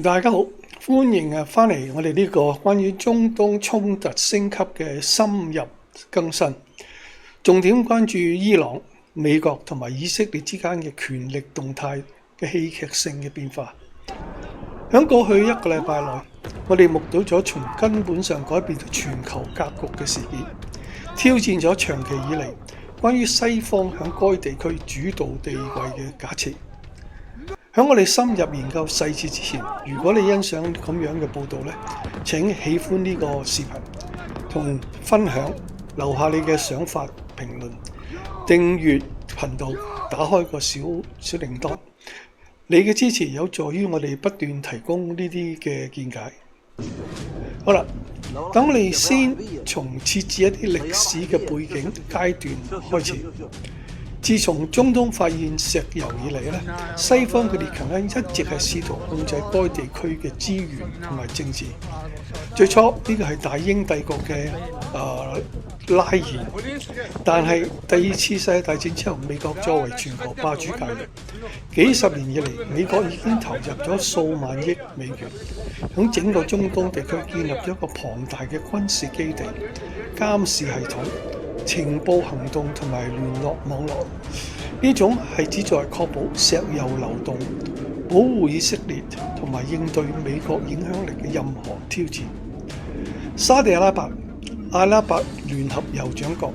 大家好，歡迎翻嚟我哋呢個關於中東衝突升級嘅深入更新，重點關注伊朗、美國同埋以色列之間嘅權力動態嘅戲劇性嘅變化。喺過去一個禮拜內，我哋目睹咗從根本上改變咗全球格局嘅事件，挑戰咗長期以嚟關於西方喺該地區主導地位嘅假設。喺我哋深入研究細節之前，如果你欣賞咁樣嘅報導呢，請喜歡呢個視頻同分享，留下你嘅想法評論，訂閱頻道，打開個小鈴鐺。你嘅支持有助於我哋不斷提供呢啲嘅見解。好啦，等我哋先從設置一啲歷史嘅背景階段開始。自從中東發現石油以嚟咧，西方嘅列強咧一直係試圖控制該地區嘅資源同埋政治。最初呢個係大英帝國嘅拉延，但係第二次世界大戰之後，美國作為全球霸主介入，幾十年以嚟，美國已經投入咗數萬億美元，喺整個中東地區建立咗一個龐大嘅軍事基地、監視系統、情報行動同埋聯絡網絡。呢種係旨在確保石油流動、保護以色列同埋應對美國影響力嘅任何挑戰。沙地阿拉伯、阿拉伯聯合酋長國、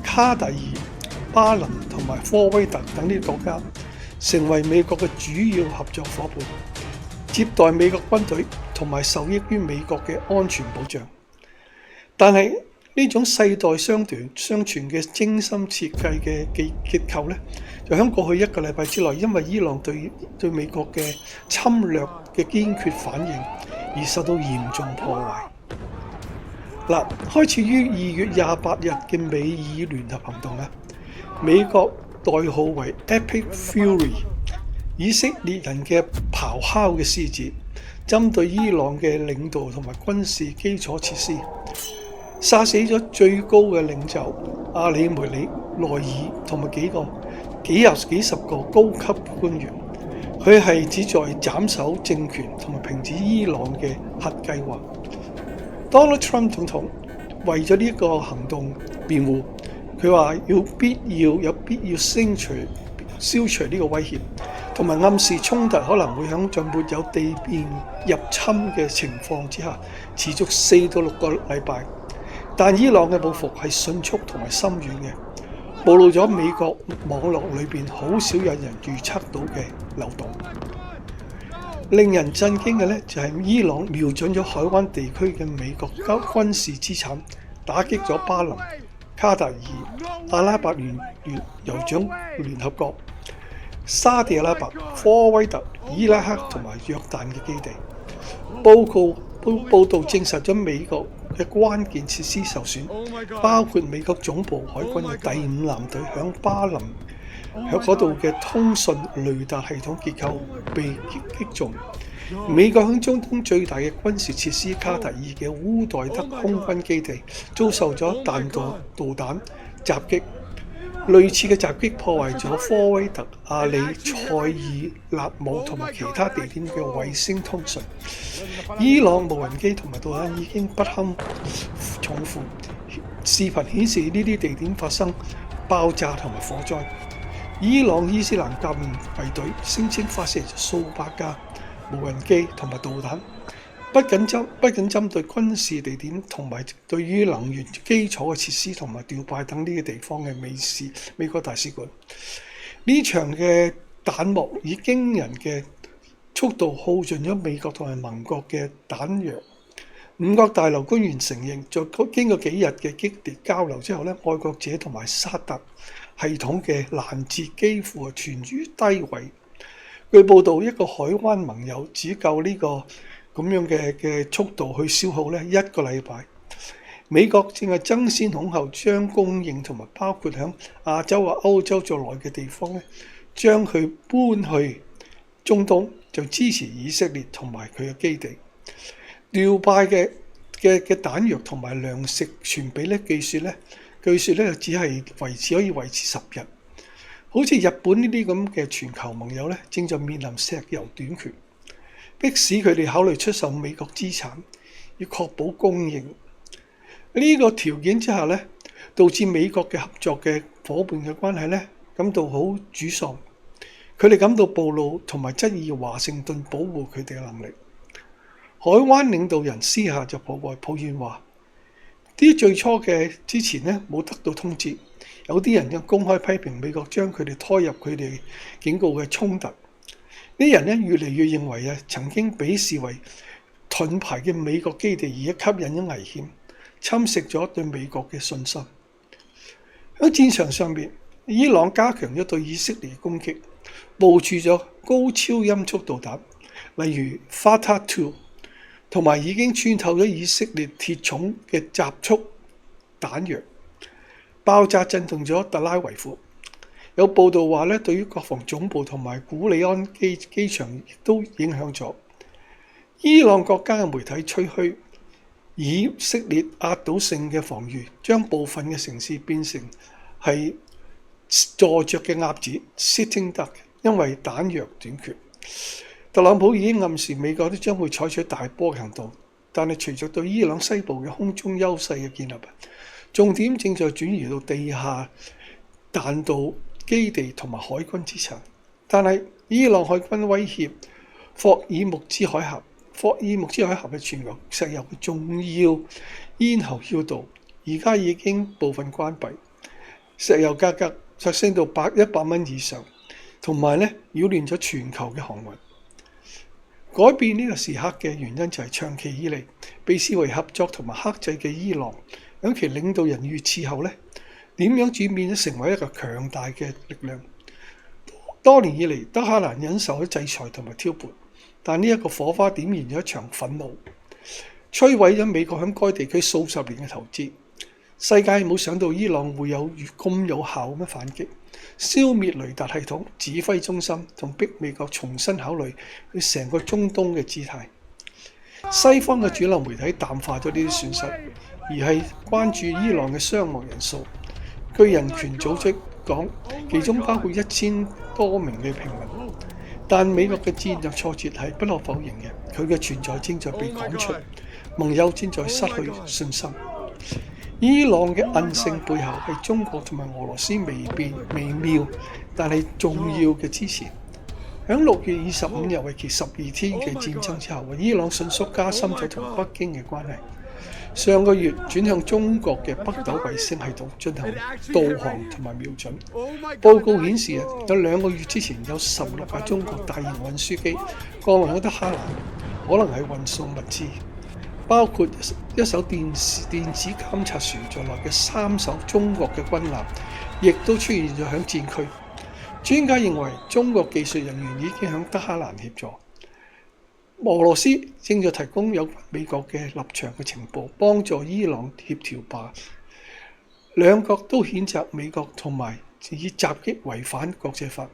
卡特爾、巴林同埋科威特等啲國家成為美國嘅主要合作夥伴，接待美國軍隊同埋受益於美國嘅安全保障。但係呢種世代相傳嘅精心設計嘅結構呢，就喺過去一個禮拜之內，因為伊朗對美國嘅侵略嘅堅決反應而受到嚴重破壞。開始於2月28日嘅美以聯合行動啦，美國代號為 Epic Fury， 以色列人嘅咆哮嘅獅子，針對伊朗嘅領導同埋軍事基礎設施，殺死咗最高嘅領袖阿里梅里內爾同埋幾十個高級官員。佢係旨在斬首政權同埋停止伊朗嘅核計劃。Donald Trump 總統為咗呢個行動辯護，佢話有必要消除呢個威脅，同埋暗示衝突可能會在沒有地面入侵嘅情況之下持續4到6個禮拜。但伊朗嘅報復係迅速同埋深遠嘅，暴露咗美國網絡裏邊好少有人預測到嘅漏洞。令人震驚嘅呢，就係伊朗瞄準咗海灣地區嘅美國軍事資產，打擊咗巴林、卡特爾、阿拉伯酋長聯合國、沙地阿拉伯、科威特、伊拉克同埋約旦嘅基地。報道證實咗美國嘅關鍵設施受損，包括美國總部海軍嘅第5艦隊響巴林喺嗰度嘅通訊雷達系統結構被擊中。美國喺中東最大嘅軍事設施卡特爾嘅烏代德空軍基地遭受咗彈道導彈襲擊。類似嘅襲擊破壞咗科威特、阿里塞爾納姆同埋其他地點嘅衛星通訊。伊朗無人機同埋導彈已經不堪重負。視頻顯示呢啲地點發生爆炸同埋火災。伊朗伊斯蘭革命衛隊聲稱發射咗數百架無人機同埋導彈，不僅針對軍事地點同埋對於能源基礎嘅設施同埋調派等呢個地方嘅美國大使館。呢場嘅彈幕以驚人嘅速度耗盡咗美國同埋盟國嘅彈藥。五角大樓官員承認，在經過幾日嘅激烈交流之後呢，愛國者同埋沙特系統嘅攔截幾乎係存於低位。據報道，一個海灣盟友只夠呢個咁樣嘅速度去消耗呢1個禮拜。美國正係爭先恐後將供應同埋包括喺亞洲啊、歐洲在內嘅地方呢，將佢搬去中東，就支持以色列同埋佢嘅基地。調派嘅彈藥同埋糧食傳俾呢，據說呢只係可以維持10日。好似日本呢啲咁嘅全球盟友呢，正在面臨石油短缺。迫使佢哋考慮出售美國資產，以確保供應。呢個條件之下咧，導致美國嘅合作嘅伙伴嘅關係咧感到好沮喪。佢哋感到暴露同埋質疑華盛頓保護佢哋嘅能力。海灣領導人私下就抱怨話：啲最初嘅之前咧冇得到通知，有啲人又公開批評美國將佢哋拖入佢哋警告嘅衝突。啲人咧越嚟越認為曾經被視為盾牌嘅美國基地而家吸引咗危險，侵蝕咗對美國嘅信心。喺戰場上面，伊朗加強咗對以色列嘅攻擊，部署咗高超音速導彈，例如 Fatah-2，同埋已經穿透咗以色列鐵重嘅集束彈藥，爆炸震動咗特拉維夫。有報道話咧，對於國防總部同埋古里安機場亦都影響咗。伊朗國家嘅媒體吹噓以色列壓倒性嘅防禦，將部分嘅城市變成係坐着嘅鴨子 （sitting duck），因為彈藥短缺。特朗普已經暗示美國都將會採取大波行動，但係隨着對伊朗西部嘅空中優勢嘅建立，重點正在轉移到地下彈道基地同埋海軍資產。但係伊朗海軍威脅霍爾木茲海峽，霍爾木茲海峽嘅全球石油嘅重要咽喉要道，而家已經部分關閉，石油價格上升到100蚊以上，同埋咧擾亂咗全球嘅航運。改變呢個時刻嘅原因就係長期以嚟被視為合作同埋克制嘅伊朗，喺其領導人遇刺後咧，點樣轉變咗成為一個強大嘅力量？多年以嚟，德黑蘭忍受咗制裁同埋挑撥，但呢一個火花點燃咗一場憤怒，摧毀咗美國喺該地區數十年嘅投資。世界冇想到伊朗會有咁有效咁樣反擊，消滅雷達系統、指揮中心，同逼美國重新考慮佢成個中東嘅姿態。西方嘅主流媒體淡化咗呢啲損失，而係關注伊朗嘅傷亡人數。據人權組織講，其中包括1000多名嘅平民。但美國嘅戰略挫折係不可否認嘅，佢嘅存在正在被趕出，盟友正在失去信心。伊朗嘅韌性背後係中國同埋俄羅斯微妙但係重要嘅支持。喺6月25日為期12天嘅戰爭之後，伊朗迅速加深咗同北京嘅關係。上個月轉向中國嘅北斗衛星系統進行導航同埋瞄準。報告顯示有2個月之前有16架中國大型運輸機降落喺德黑蘭，可能係運送物資，包括一艘電子監察船在內嘅3艘中國嘅軍艦，亦都出現咗喺戰區。專家認為中國技術人員已經喺德黑蘭協助。俄羅斯正在提供有關美國嘅立場嘅情報，幫助伊朗協調吧。兩國都譴責美國同埋以襲擊違反國際法。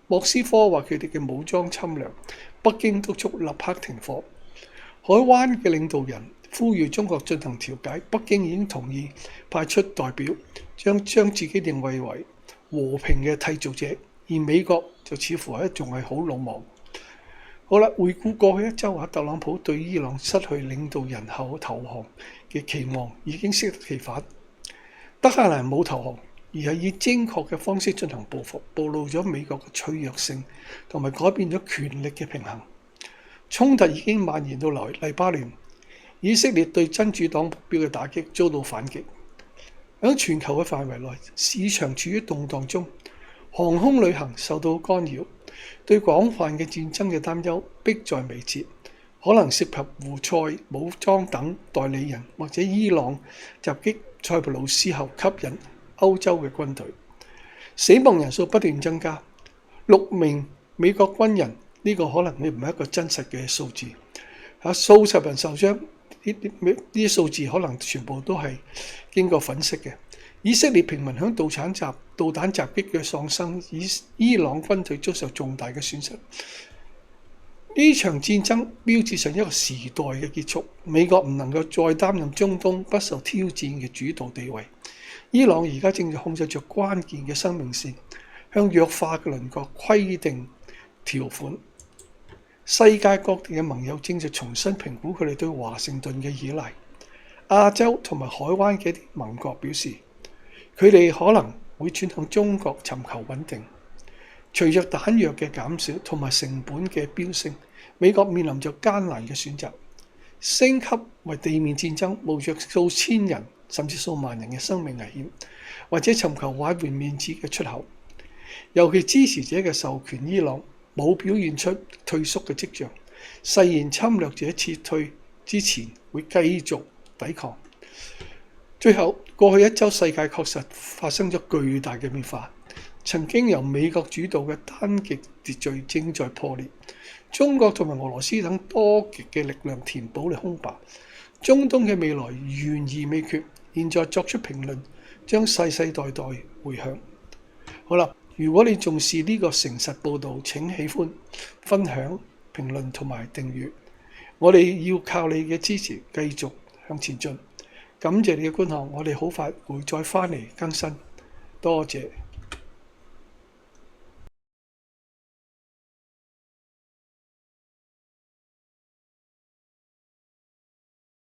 莫斯科話佢哋嘅武裝侵略，北京督促立刻停火。海灣嘅領導人呼籲中國進行調解，北京已經同意派出代表，將自己認為和平嘅締造者，而美國就似乎仲係好魯莽。好啦，回顧過去一週特朗普對伊朗失去領導人後投降嘅期望已經適得其反。德黑蘭冇投降，而係以精確嘅方式進行報復，暴露咗美國嘅脆弱性，同埋改變咗權力嘅平衡。衝突已經蔓延到黎巴嫩，以色列對真主黨目標嘅打擊遭到反擊。喺全球嘅範圍內，市場處於動盪中，航空旅行受到干擾。對廣泛嘅戰爭嘅擔憂迫在眉睫，可能涉及胡塞武裝等代理人，或者伊朗襲擊塞浦路斯後吸引歐洲嘅軍隊。死亡人數不斷增加，6名美國軍人，呢個可能唔係一個真實嘅數字，數十人受傷，呢啲數字可能全部都係經過粉飾嘅。以色列平民響導彈襲擊嘅喪生，伊朗軍隊遭受重大嘅損失。呢場戰爭標誌上一個時代嘅結束，美國唔能夠再擔任中東不受挑戰嘅主導地位。伊朗而家正在控制着關鍵嘅生命線，向弱化嘅鄰國規定條款。世界各地嘅盟友正在重新評估佢哋對華盛頓嘅依賴。亞洲同埋海灣嘅一啲盟國表示，佢哋可能會轉向中國尋求穩定。隨着彈藥嘅減少同埋成本嘅飆升，美國面臨着艱難嘅選擇：升級為地面戰爭，冒着數千人甚至數萬人嘅生命危險，或者尋求挽回面子嘅出口。尤其支持者嘅授權伊朗冇表現出退縮嘅跡象，誓言侵略者撤退之前會繼續抵抗。最後，過去一週世界確實發生咗巨大嘅變化。曾經由美國主導嘅單極秩序正在破裂，中國同埋俄羅斯等多極嘅力量填補嚟空白。中東嘅未來懸而未決，現在作出評論將世世代代迴響。好啦，如果你重視呢個誠實報導，請喜歡、分享、評論同埋訂閱。我哋要靠你嘅支持繼續向前進。感謝你嘅觀看，我哋好快會再返嚟更新。多謝。